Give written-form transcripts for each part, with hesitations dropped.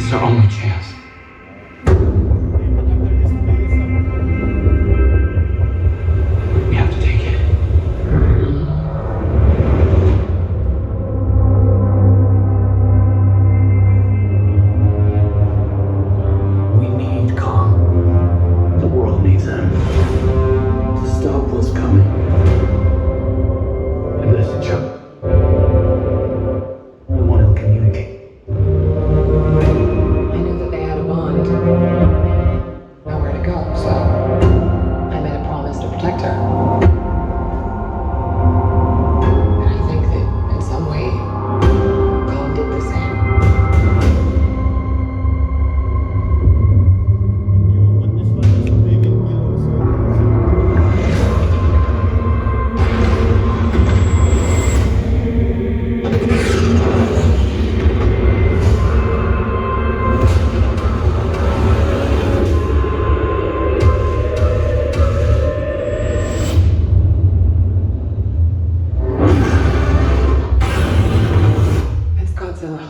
It's our only chance. We have to take it. We need calm. The world needs them. To stop what's coming. And listen, Chuck. The one who'll communicate. I knew that they had a bond. Nowhere to go, so I made a promise to protect her. And I think that in some way, God did the same. It's Godzilla.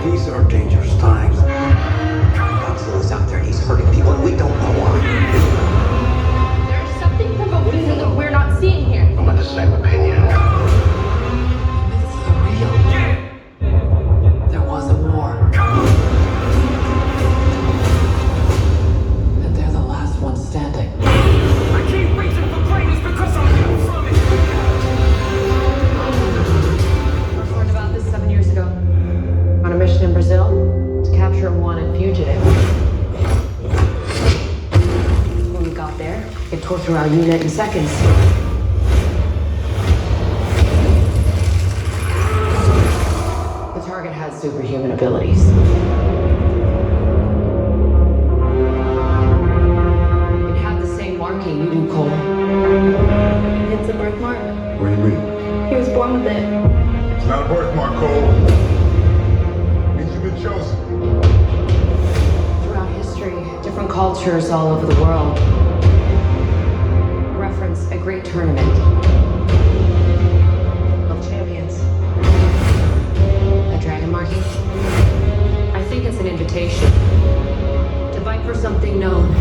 These are dangerous times. Godzilla's out there and he's hurting people and we don't know why. There's something provoking that we're not seeing here. I'm of the same opinion. Myths are real. There was a war. And they're the last ones standing. I keep reaching for greatness because I'm built from it. I learned about this 7 years ago. On a mission in Brazil to capture a wanted fugitive. When we got there, it tore through our unit in seconds. The target has superhuman abilities. It had the same marking you do, Cole. It's a birthmark. What do you mean? He was born with it. It's not a birthmark, Cole. It means you've been chosen. Throughout history, different cultures all over the world reference a great tournament of champions. A dragon marking? I think it's an invitation to fight for something known.